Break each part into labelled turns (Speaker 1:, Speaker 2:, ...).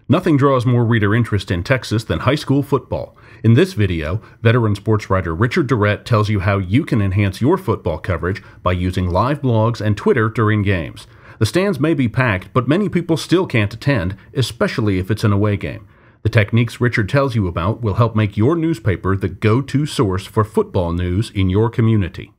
Speaker 1: Nothing draws more reader interest in Texas than high school football. In this video, veteran sports writer Richard Durrett tells you how you can enhance your football coverage by using live blogs and Twitter during games. The stands may be packed, but many people still can't attend, especially if it's an away game. The techniques Richard tells you about will help make your newspaper the go-to source for football news in your community.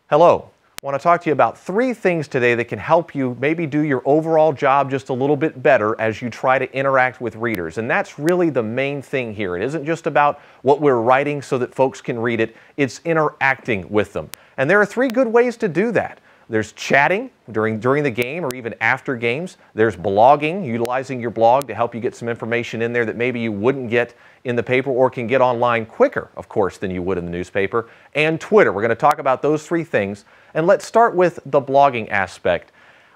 Speaker 2: Hello. I want to talk to you about 3 things today that can help you maybe do your overall job just a little bit better as you try to interact with readers. And that's really the main thing here. It isn't just about what we're writing so that folks can read it. It's interacting with them. And there are 3 good ways to do that. There's chatting during the game or even after games. There's blogging, utilizing your blog to help you get some information in there that maybe you wouldn't get in the paper or can get online quicker, of course, than you would in the newspaper. And Twitter. We're going to talk about those 3 things. And let's start with the blogging aspect.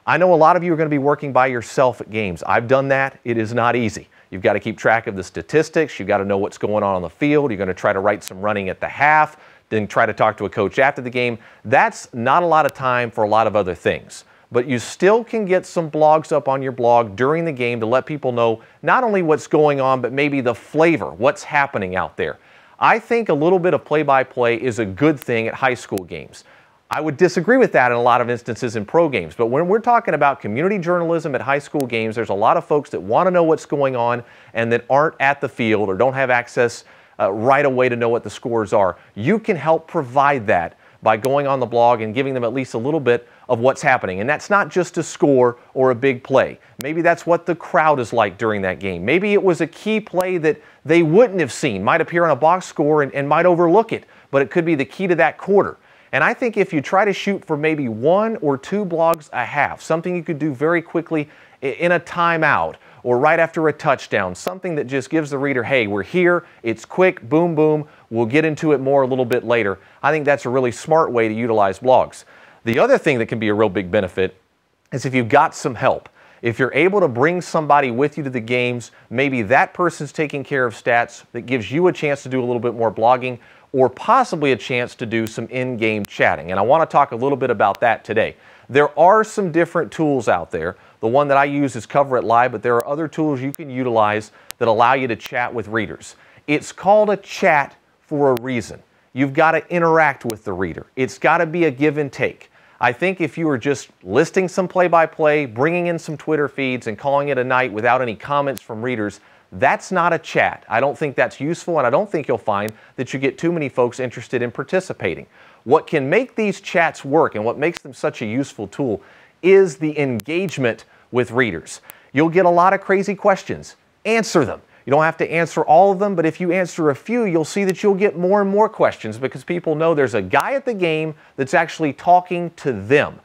Speaker 2: I know a lot of you are going to be working by yourself at games. I've done that. It is not easy. You've got to keep track of the statistics. You've got to know what's going on the field. You're going to try to write some running at the half, then try to talk to a coach after the game. That's not a lot of time for a lot of other things. But you still can get some blogs up on your blog during the game to let people know not only what's going on, but maybe the flavor, what's happening out there. I think a little bit of play-by-play is a good thing at high school games. I would disagree with that in a lot of instances in pro games, but when we're talking about community journalism at high school games, there's a lot of folks that want to know what's going on and that aren't at the field or don't have access right away to know what the scores are. You can help provide that by going on the blog and giving them at least a little bit of what's happening. And that's not just a score or a big play. Maybe that's what the crowd is like during that game. Maybe it was a key play that they wouldn't have seen, might appear on a box score and might overlook it, but it could be the key to that quarter. And I think if you try to shoot for maybe 1 or 2 blogs a half, something you could do very quickly in a timeout or right after a touchdown, something that just gives the reader, hey, we're here, it's quick, boom, boom, we'll get into it more a little bit later. I think that's a really smart way to utilize blogs. The other thing that can be a real big benefit is if you've got some help. If you're able to bring somebody with you to the games, maybe that person's taking care of stats, that gives you a chance to do a little bit more blogging, or possibly a chance to do some in-game chatting. And I want to talk a little bit about that today. There are some different tools out there. The one that I use is Cover It Live, but there are other tools you can utilize that allow you to chat with readers. It's called a chat for a reason. You've got to interact with the reader. It's got to be a give and take. I think if you were just listing some play-by-play, bringing in some Twitter feeds and calling it a night without any comments from readers, that's not a chat. I don't think that's useful, and I don't think you'll find that you get too many folks interested in participating. What can make these chats work and what makes them such a useful tool is the engagement with readers. You'll get a lot of crazy questions. Answer them. You don't have to answer all of them, but if you answer a few, you'll see that you'll get more and more questions because people know there's a guy at the game that's actually talking to them.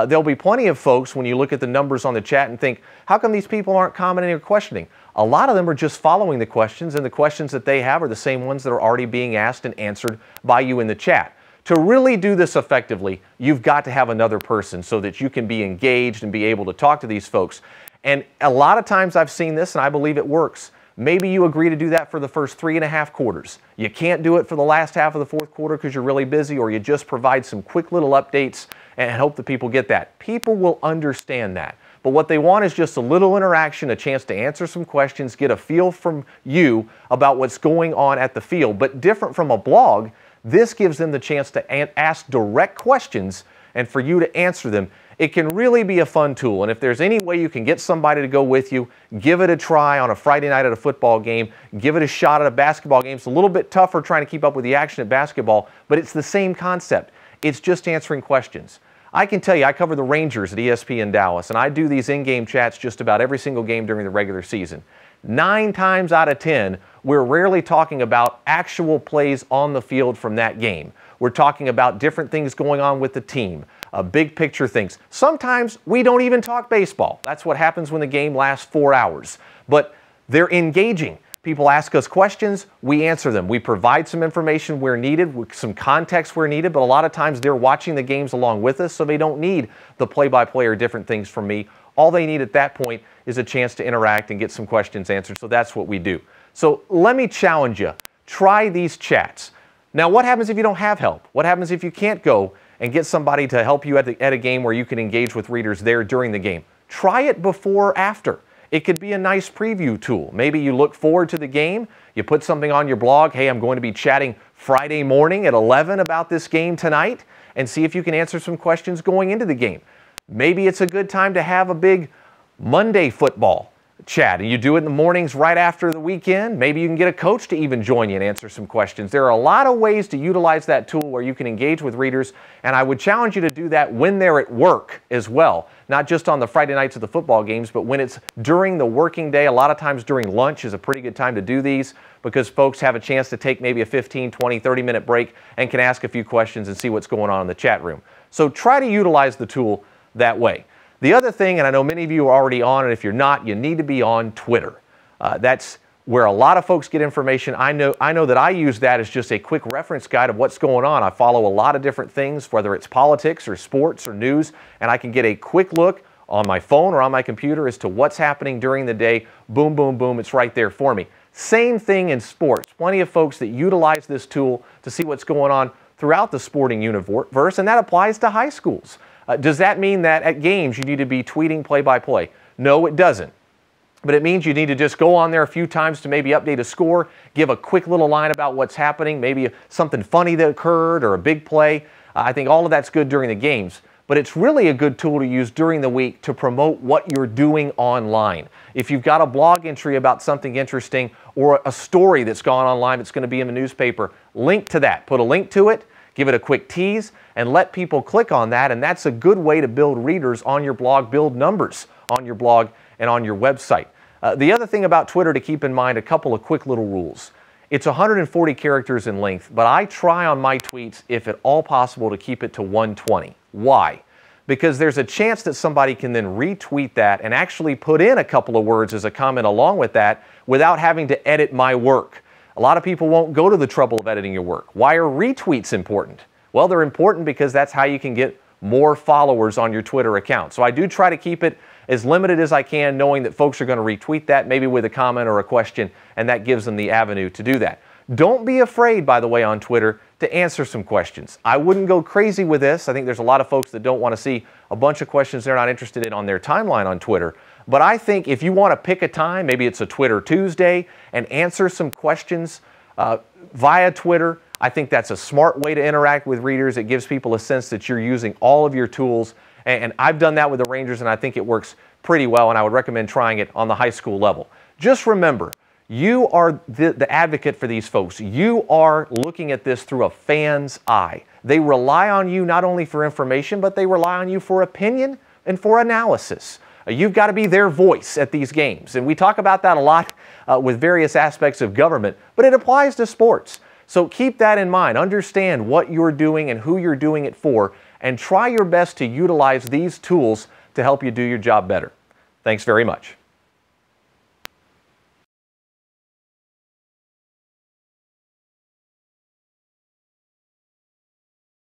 Speaker 2: There'll be plenty of folks when you look at the numbers on the chat and think, how come these people aren't commenting or questioning? A lot of them are just following the questions, and the questions that they have are the same ones that are already being asked and answered by you in the chat. To really do this effectively, you've got to have another person so that you can be engaged and be able to talk to these folks. And a lot of times I've seen this, and I believe it works. Maybe you agree to do that for the first 3.5 quarters. You can't do it for the last half of the 4th quarter because you're really busy, or you just provide some quick little updates and hope that people get that. People will understand that. But what they want is just a little interaction, a chance to answer some questions, get a feel from you about what's going on at the field. But different from a blog, this gives them the chance to ask direct questions and for you to answer them. It can really be a fun tool, and if there's any way you can get somebody to go with you, give it a try on a Friday night at a football game, give it a shot at a basketball game. It's a little bit tougher trying to keep up with the action at basketball, but it's the same concept. It's just answering questions. I can tell you, I cover the Rangers at ESPN Dallas, and I do these in-game chats just about every single game during the regular season. 9 times out of 10, we're rarely talking about actual plays on the field from that game. We're talking about different things going on with the team, big picture things. Sometimes we don't even talk baseball. That's what happens when the game lasts 4 hours. But they're engaging. People ask us questions, we answer them. We provide some information where needed, some context where needed, but a lot of times they're watching the games along with us, so they don't need the play-by-play or different things from me. All they need at that point is a chance to interact and get some questions answered, so that's what we do. So let me challenge you. Try these chats. Now, what happens if you don't have help? What happens if you can't go and get somebody to help you at a game where you can engage with readers there during the game? Try it before or after. It could be a nice preview tool. Maybe you look forward to the game, you put something on your blog, hey, I'm going to be chatting Friday morning at 11 about this game tonight, and see if you can answer some questions going into the game. Maybe it's a good time to have a big Monday football chat, and you do it in the mornings right after the weekend. Maybe you can get a coach to even join you and answer some questions. There are a lot of ways to utilize that tool where you can engage with readers, and I would challenge you to do that when they're at work as well, not just on the Friday nights of the football games, but when it's during the working day. A lot of times during lunch is a pretty good time to do these because folks have a chance to take maybe a 15, 20, 30-minute break and can ask a few questions and see what's going on in the chat room. So try to utilize the tool that way. The other thing, and I know many of you are already on it, if you're not, you need to be on Twitter. That's where a lot of folks get information. I know that I use that as just a quick reference guide of what's going on. I follow a lot of different things, whether it's politics or sports or news, and I can get a quick look on my phone or on my computer as to what's happening during the day. Boom, boom, boom, it's right there for me. Same thing in sports. Plenty of folks that utilize this tool to see what's going on throughout the sporting universe, and that applies to high schools. Does that mean that at games you need to be tweeting play-by-play? No, it doesn't. But it means you need to just go on there a few times to maybe update a score, give a quick little line about what's happening, maybe something funny that occurred or a big play. I think all of that's good during the games. But it's really a good tool to use during the week to promote what you're doing online. If you've got a blog entry about something interesting or a story that's gone online that's going to be in the newspaper, link to that. Put a link to it, give it a quick tease, and let people click on that. And that's a good way to build readers on your blog, build numbers on your blog and on your website. The other thing about Twitter to keep in mind, a couple of quick little rules. It's 140 characters in length, but I try on my tweets, if at all possible, to keep it to 120. Why? Because there's a chance that somebody can then retweet that and actually put in a couple of words as a comment along with that without having to edit my work. A lot of people won't go to the trouble of editing your work. Why are retweets important? Well, they're important because that's how you can get more followers on your Twitter account. So I do try to keep it as limited as I can, knowing that folks are going to retweet that, maybe with a comment or a question, and that gives them the avenue to do that. Don't be afraid, by the way, on Twitter to answer some questions. I wouldn't go crazy with this. I think there's a lot of folks that don't want to see a bunch of questions they're not interested in on their timeline on Twitter. But I think if you want to pick a time, maybe it's a Twitter Tuesday, and answer some questions via Twitter, I think that's a smart way to interact with readers. It gives people a sense that you're using all of your tools. And I've done that with the Rangers, and I think it works pretty well, and I would recommend trying it on the high school level. Just remember, you are the advocate for these folks. You are looking at this through a fan's eye. They rely on you not only for information, but they rely on you for opinion and for analysis. You've got to be their voice at these games. And we talk about that a lot with various aspects of government, but it applies to sports. So keep that in mind. Understand what you're doing and who you're doing it for, and try your best to utilize these tools to help you do your job better. Thanks very much.